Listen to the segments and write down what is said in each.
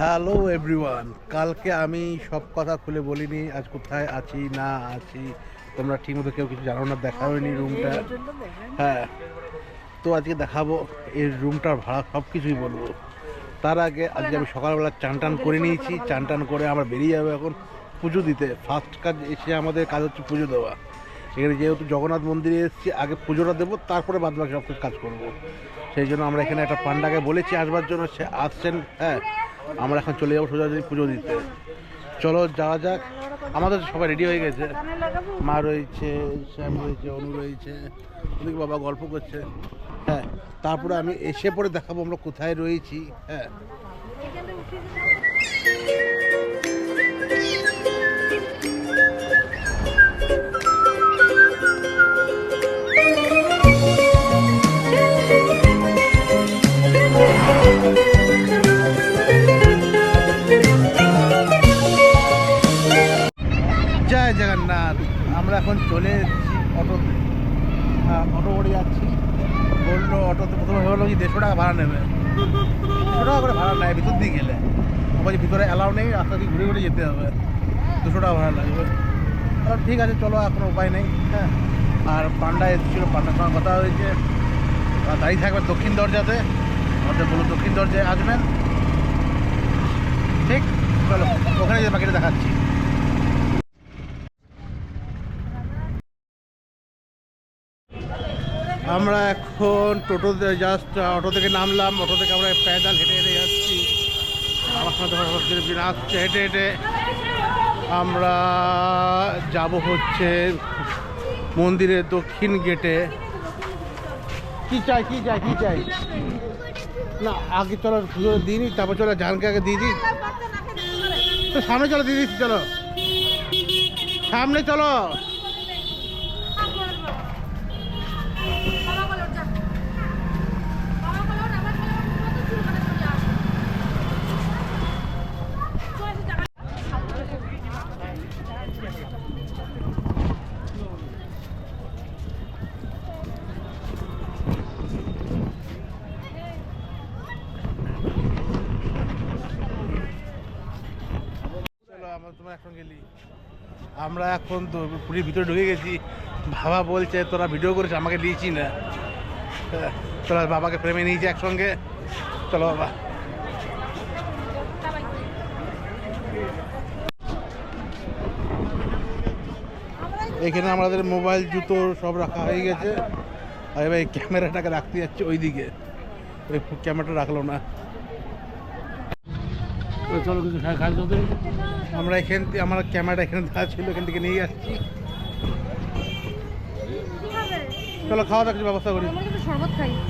Hello everyone, কালকে আমি সব কথা খুলে বলিনি আজ কোথায় আছি না আছি। তোমরা ঠিকমতো কেউ কিছু জানো না, দেখা হয়নি রুমটা। হ্যাঁ, তো আজকে দেখাবো এই রুমটার ভাড়া, সব কিছুই বলবো। তার আগে আজকে আমি সকালবেলা চান টান করে নিয়েছি। চান টান করে আমরা বেরিয়ে যাবো এখন পুজো দিতে। ফার্স্ট কাজ এসে আমাদের কাজ হচ্ছে পুজো দেওয়া। এখানে যেহেতু জগন্নাথ মন্দিরে এসেছি, আগে পুজোটা দেবো, তারপরে বাদ বাকি সব কাজ করবো। সেই জন্য আমরা এখানে একটা পান্ডাকে বলেছি আসবার জন্য, সে আসছেন। হ্যাঁ, আমরা এখন চলে যাবো সোজাসুজি পুজো দিতে। চলো যাওয়া যাক। আমাদের সবাই রেডি হয়ে গেছে, মা রয়েছে, শ্যাম রয়েছে, অনু রয়েছে, ওদিকে বাবা গল্প করছে। হ্যাঁ, তারপরে আমি এসে পরে দেখাবো আমরা কোথায় রয়েছি। হ্যাঁ, জয় জগন্নাথ। আমরা এখন চলে এসেছি অটোতে। অটো করে যাচ্ছি। বললো অটোতে প্রথমে হলো কি 150 টাকা ভাড়া নেবে। 200 টাকা করে ভাড়া নেয় ভিতর দিয়ে গেলে। বলছি ভিতরে অ্যালাউ নেই, রাস্তা দিয়ে ঘুরে ঘুরে যেতে হবে, 200 টাকা ভাড়া লাগবে। ঠিক আছে চলো, এখন উপায় নেই। হ্যাঁ, আর পান্ডা এসেছিলো, পান্ডার সঙ্গে কথা হয়েছে, দাঁড়িয়ে থাকবে দক্ষিণ দরজাতে। আমাদের বলো দক্ষিণ দরজায় আসবেন। ঠিক, চলো ওখানে যে বাকিটা দেখাচ্ছি। আমরা এখন টোটোতে জাস্ট অটো থেকে নামলাম। অটো থেকে আমরা প্যাদাল হেঁটে হেঁটে যাচ্ছি। আমার সাথে আসছে হেঁটে হেঁটে। আমরা যাব হচ্ছে মন্দিরের দক্ষিণ গেটে। কি চাই কি চাই কি চাই না, আগে চলো পুজো দিই নি, তারপর চলো জানকে আগে দিয়ে দিই। তো সামনে চলো, দিয়ে দিচ্ছি, চলো সামনে চলো। আমরা এখন তো পুরীর ভিতরে ঢুকে গেছি। বাবা বলছে তোরা ভিডিও করিস, আমাকে দিয়েছি না। চলো বাবাকে প্রেমে নিয়েছি একসঙ্গে। চলো বাবা। এখানে আমাদের মোবাইল জুতো সব রাখা হয়ে গেছে। আর এবার এই ক্যামেরাটাকে রাখতে যাচ্ছে ওইদিকে, ওই ক্যামেরাটা রাখলো না। চলো কিছু আমরা এখান থেকে, আমার ক্যামেরাটা এখানে দেওয়া ছিল, এখান থেকে নিয়ে যাচ্ছি। চলো খাওয়া দাওয়ার কিছু ব্যবস্থা করি।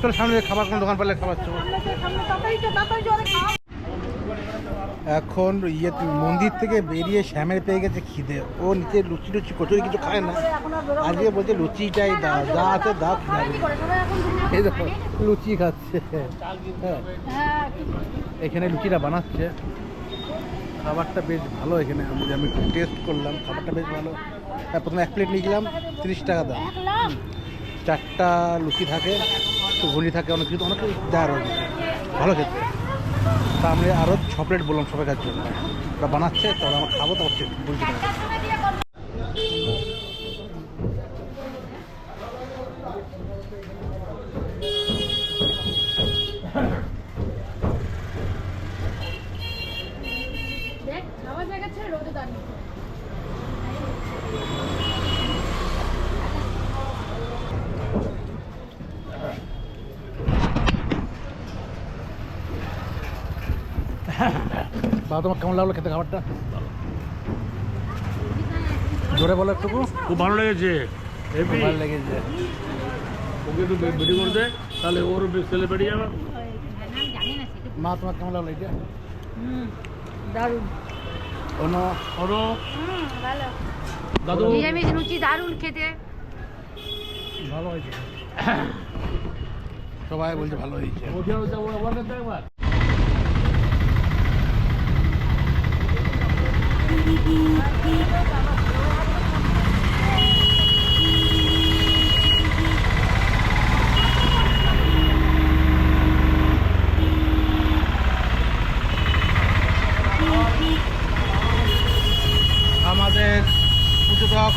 চলো সামনে খাবার কোনো দোকান পারলে খাবার চলো। এখন ইয়ে মন্দির থেকে বেরিয়ে শ্যামের পেয়ে গেছে খিদে। ও নিচে লুচি টুচি কচুরি কিছু খায় না, আজকে বলছে লুচিটাই দাও, যা আছে দাও। এই দেখো লুচি খাচ্ছে। হ্যাঁ, এখানে লুচিটা বানাচ্ছে। খাবারটা বেশ ভালো। এখানে আমি টেস্ট করলাম, খাবারটা বেশ ভালো। প্রথমে 1 প্লেট নিয়েছিলাম, 30 টাকা দাম। 4টা লুচি থাকে, একটু ঘুলি থাকে, অনেক কিছু, অনেক কিছু দেওয়া রয়েছে, ভালো খেতে। তা আমি আরও 6 প্লেট বললাম সবাইকার জন্য। ওরা বানাচ্ছে, তবে আমার খাবো তো হচ্ছে বলছি না। বাবা তোমার কেমন লাগলো খেতে খাবারটা? জোরে বলো একটু। খুব ভালো লেগেছে, ভালো লেগেছে। ওকে একটু ভিডিও করে দে, তাহলে ওর ছেলে বেরিয়ে যাবে। মা তোমার কেমন লাগলো এটা? দারুণ। কোনো ওরও ভালো দাদু নিরামিষ লুচি দারুণ খেতে। ভালো হয়েছে, সবাই বলছে ভালো হয়েছে। একবার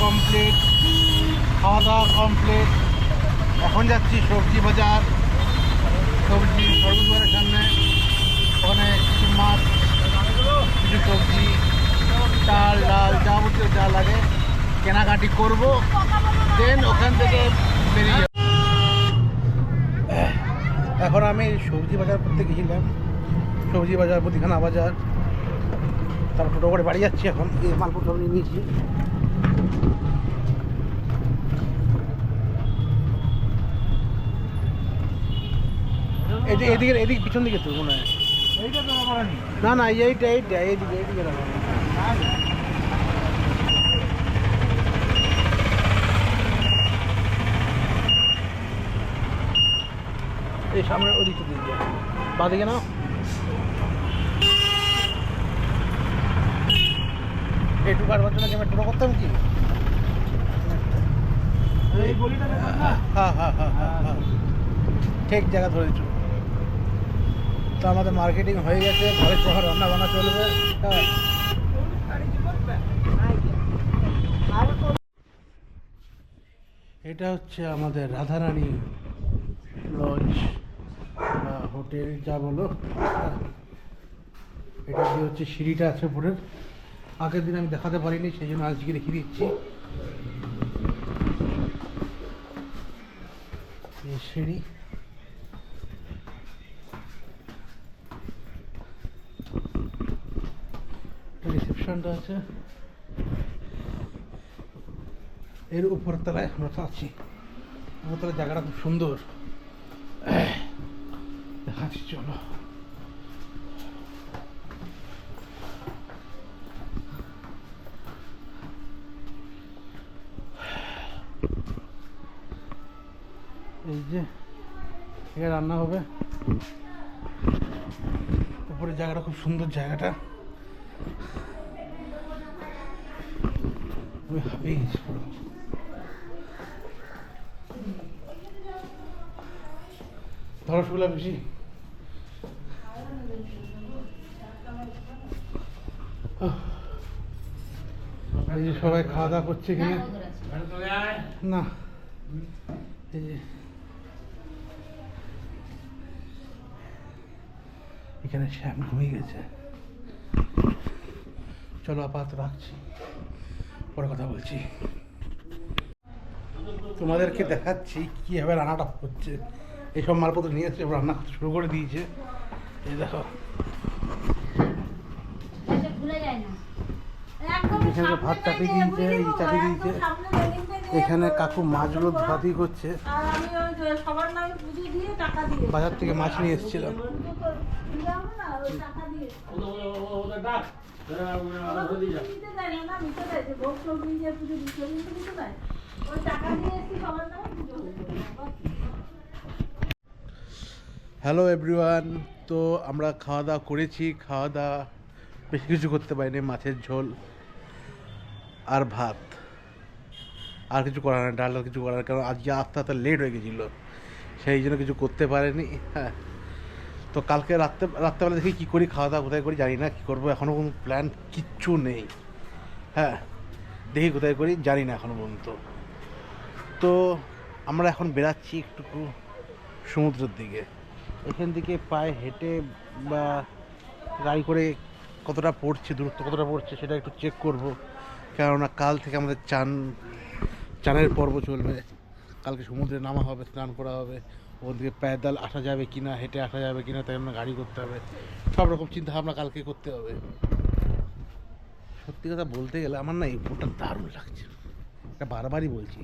কমপ্লিট, খাওয়া দাওয়া কমপ্লিট। এখন যাচ্ছি সবজি বাজার, সবজি সবজি বাজারের সামনে। ওখানে কিছু মাছ, কিছু সবজি, চাল ডাল যাবতীয় যা লাগে কেনাকাটি করবো, দেন ওখান থেকে বেরিয়ে যাব। এখন আমি সবজি বাজার করতে গেছিলাম, সবজি বাজার, মুদিখানা বাজার, তারপর টোটো করে বাড়ি যাচ্ছি। এখন এই মালপত্র নিয়ে নিয়েছি। এদিকে এদিকে পিছন দিকে তো মনে হয়। না না এইটা এইটা এইদিকে এইদিকে এই সামনে ওদিকে দিকে বাদিকে না, একটু কাটবার জন্য কি আমি টোটো করতাম কি? হ্যাঁ হ্যাঁ হ্যাঁ হ্যাঁ হ্যাঁ, ঠিক জায়গা ধরেছো। তো আমাদের মার্কেটিং হয়ে গেছে, ঘরে সহ রান্না বান্না চলবে। হ্যাঁ, এটা হচ্ছে আমাদের রাধারানী লজ বা হোটেল যা বলো। হ্যাঁ, এটা দিয়ে হচ্ছে সিঁড়িটা আছে উপরের। আগের দিন আমি দেখাতে পারিনি, সেই জন্য আজকে দেখিয়ে দিচ্ছি। এই সিঁড়ি, রিসেপশনটা আছে এর উপর তলায়। আমরা আছি উপরতলায়, জায়গাটা খুব সুন্দর, দেখাচ্ছি চলো। এই যে এখানে রান্না হবে, উপরে জায়গাটা খুব সুন্দর। জায়গাটা আমি হাঁপিয়ে গেছি পুরো। ধরসগুলা বেশি। এই যে সবাই খাওয়া দাওয়া করছে এখানে। না এই যে এখানে শ্যাম ঘুমিয়ে গেছে। চলো আপাতত রাখছি, পরে কথা বলছি। তোমাদেরকে দেখাচ্ছি কীভাবে রান্নাটা হচ্ছে। এইসব মালপত্র নিয়ে এসে রান্না করতে শুরু করে দিয়েছে। এই দেখো এখানে ভাত চাপিয়ে দিয়েছে, এই চাপিয়ে দিয়েছে। এখানে কাকু মাছগুলো ধোয়াধি করছে। বাজার থেকে মাছ নিয়ে এসেছিলাম। হ্যালো এভরিওয়ান, তো আমরা খাওয়া দাওয়া করেছি। খাওয়া দাওয়া বেশি কিছু করতে পারিনি, মাছের ঝোল আর ভাত, আর কিছু করার না, ডাল কিছু করার, কারণ আজকে আস্তে আস্তে লেট হয়ে গেছিলো, সেই জন্য কিছু করতে পারেনি। হ্যাঁ, তো কালকে রাত্রেবেলা দেখি কী করি, খাওয়া দাওয়া কোথায় করি জানি না, কী করবো এখনও কোনো প্ল্যান কিচ্ছু নেই। হ্যাঁ, দেখি কোথায় করি জানি না এখনও পর্যন্ত। তো আমরা এখন বেরাচ্ছি একটু সমুদ্রের দিকে। এখান থেকে পায়ে হেঁটে বা গাড়ি করে কতটা পড়ছে, দূরত্ব কতটা পড়ছে সেটা একটু চেক করব, কেননা কাল থেকে আমাদের চানের পর্ব চলবে। কালকে সমুদ্রে নামা হবে, স্নান করা হবে, ওদিকে প্যাদাল আসা যাবে কিনা, হেঁটে আসা যাবে কিনা, তাই আমরা গাড়ি করতে হবে, সব রকম চিন্তা ভাবনা কালকে করতে হবে। সত্যি কথা বলতে গেলে আমার না এই উপরটা দারুণ লাগছে, এটা বারবারই বলছি,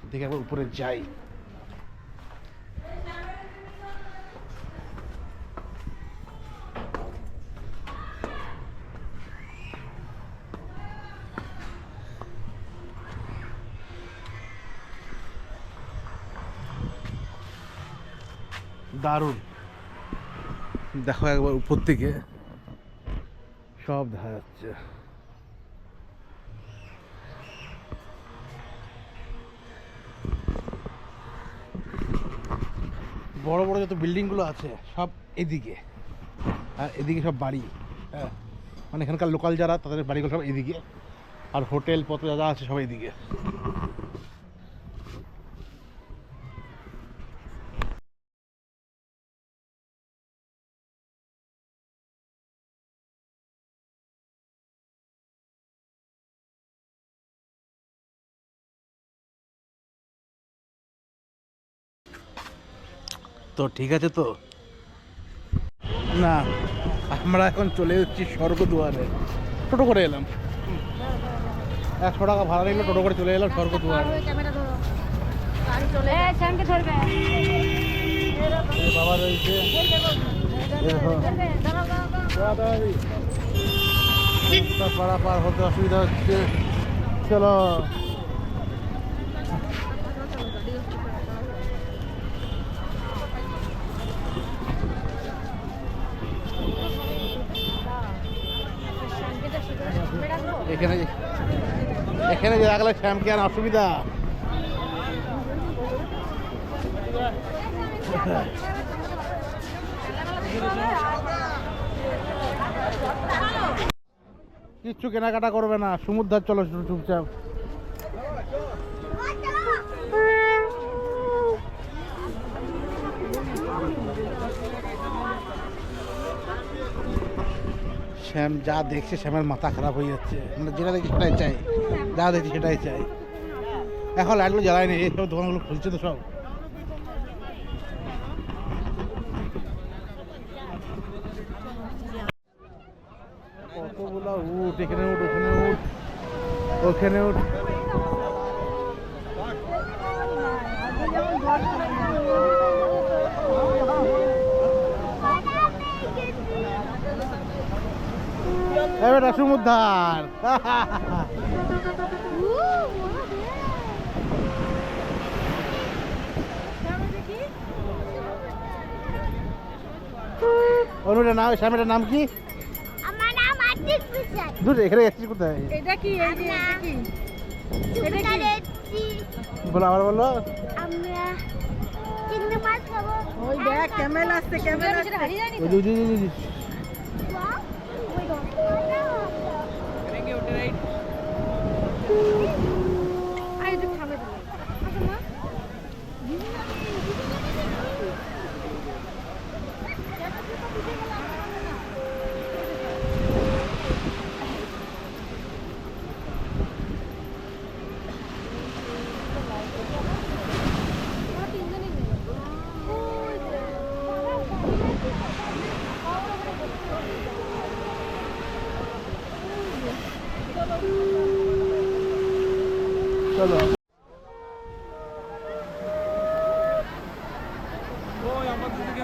দেখে একবার উপরে যাই। দারুণ, দেখো একবার উপর থেকে সব দেখা যাচ্ছে। বড় বড় যত বিল্ডিংগুলো আছে সব এদিকে, আর এদিকে সব বাড়ি। হ্যাঁ, মানে এখানকার লোকাল যারা, তাদের বাড়িগুলো সব এদিকে, আর হোটেল পত্র যা যা আছে সবাই দিকে। তো ঠিক আছে তো না, আমরা এখন চলে যাচ্ছি স্বর্গদুয়ারে। টোটো করে এলাম, 100 টাকা ভাড়া নিল, টোটো করে চলে এলাম স্বর্গদুয়ারে। ক্যামেরা ধরো, গাড়ি চলে যায়। স্যামকে ধরবে। এই বাবা রয়েছে, পাড়া পার হতে অসুবিধা হচ্ছে। চলো এখানে, এখানে যে রাখলে শ্যামকে আর অসুবিধা। কিচ্ছু কেনাকাটা করবে না, সমুদ্র চলো চুপচাপ। শ্যাম যা দেখছে, শ্যামের মাথা খারাপ হয়ে যাচ্ছে। মানে যেটা দেখছি সেটাই চাই, যা দেখছি সেটাই চাই। এখন লাইটগুলো জ্বালায়নি, এই সব দোকানগুলো খুলছে তো সব। কতগুলো উঠ, এখানে উঠ, ওখানে উঠ, ওখানে উঠ। এবার সমুদ্র অনুটার নাম, শ্যামের নাম কি? আমার নাম আতিক বিশ্বাস। দূর এখানে যাচ্ছিস কোথায়? এটা কি? এই যে এটা কি? এটা কি? বলো, আবার বলো। আমরা চিংড়ি মাছ খাবো। ওই দেখ ক্যামেরা আসছে, ক্যামেরা আসছে। হারিয়ে যায়নি তো? ওই যে, ওই যে। আরে যে থামে দিলে। আচ্ছা মা, চলো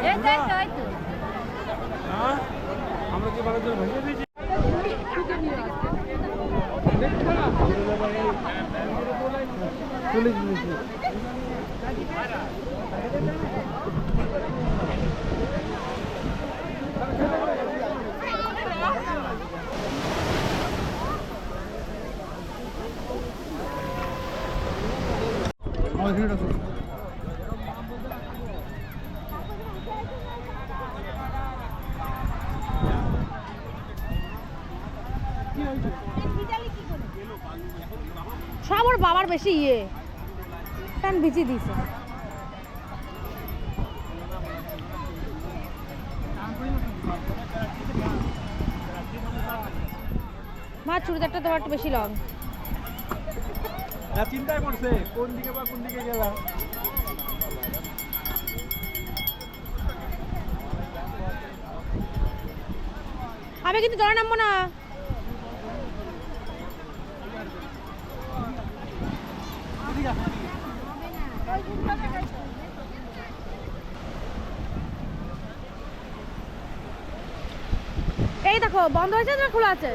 এই তো, এই তো, এই তো। আমরা কি ভালো করে ভেঙে দিয়েছি? চলে গিয়েছি। সব ওর বাবার বেশি ইয়ে টান ভিজি দিছে। মা চুড়িদারটা তোমার একটু বেশি লং। চিন্তা করছে কোন দিকে বা কোন দিকে গেলাম। আমি কিন্তু জলে নামবো না। এই দেখো বন্ধ হয়েছে না খোলা আছে?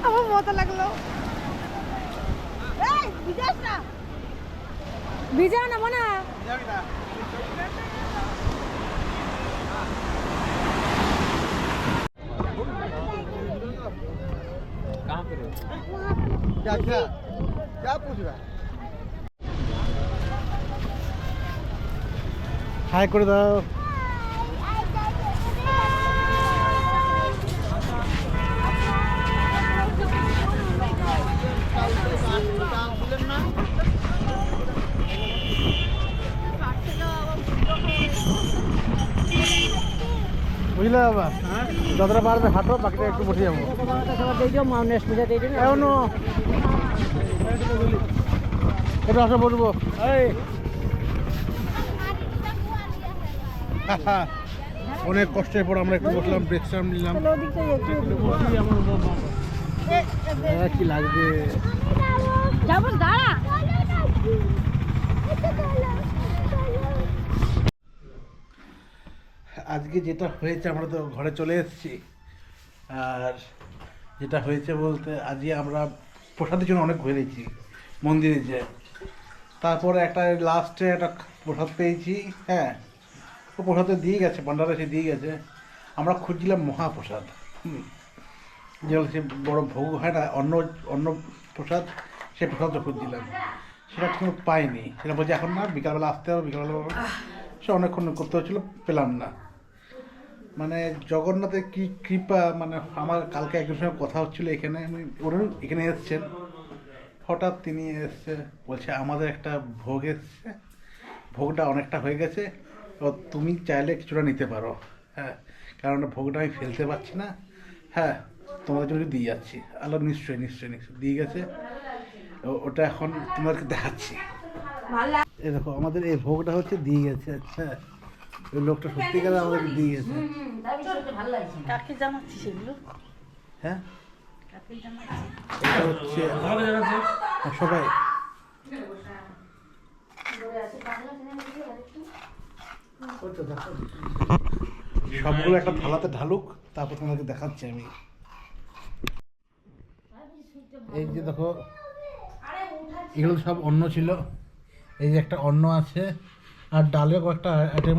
আমার মজা লাগলো। এই বিদেশ না ভিজাও না মনে হাই করে দাও। বুঝলে বাবা, যতটা পারবে হাঁটো, বাকিটা একটু বসে যাবো। এখনো একটু আসা বলবো। অনেক কষ্টের পর আমরা একটু বসলাম, ব্রেকফাস্ট নিলাম। কি লাগবে? যাবো দাঁড়া। আজকে যেটা হয়েছে, আমরা তো ঘরে চলে এসেছি। আর যেটা হয়েছে বলতে, আজকে আমরা প্রসাদের জন্য অনেক ঘুরেছি মন্দিরে যে। তারপরে একটা লাস্টে একটা প্রসাদ পেয়েছি। হ্যাঁ, ও প্রসাদে দিয়ে গেছে, ভান্ডারে সে দিয়ে গেছে। আমরা খুঁজছিলাম মহাপ্রসাদ, যেগুলো সে বড় ভোগ হয় না, অন্ন অন্ন প্রসাদ, সে প্রসাদটা খুঁজছিলাম। সেটা ঠিক পাইনি। সেটা বলছে এখন না, বিকালবেলা আসতে হবে, বিকালবেলা। সে অনেকক্ষণ করতে হচ্ছিলো, পেলাম না। মানে জগন্নাথের কি কৃপা। মানে আমার কালকে একজনের সঙ্গে কথা হচ্ছিলো এখানে, ওরা এখানে এসছেন। হঠাৎ তিনি এসছে, বলছে আমাদের একটা ভোগ এসছে, ভোগটা অনেকটা হয়ে গেছে, তো তুমি চাইলে কিছুটা নিতে পারো। হ্যাঁ, কারণ ভোগটা আমি ফেলতে পারছি না। হ্যাঁ, তোমাদের জন্য দিয়ে যাচ্ছি। আলো নিশ্চয়ই নিশ্চয়ই নিশ্চয়ই দিয়ে গেছে। ওটা এখন তোমাদেরকে দেখাচ্ছি। এই দেখো, আমাদের এই ভোগটা হচ্ছে দিয়ে গেছে। আচ্ছা, ওই লোকটা সত্যিকার আমাদেরকে দিয়ে গেছে। কাকে জানাচ্ছি সেগুলো? হ্যাঁ, এটা হচ্ছে সবাই। সবগুলো একটা থালাতে ঢালুক, তারপর তোমাকে দেখাচ্ছি আমি। এই যে দেখো, এগুলো সব অন্ন ছিল। এই যে একটা অন্ন আছে, আর ডালেও একটা আইটেম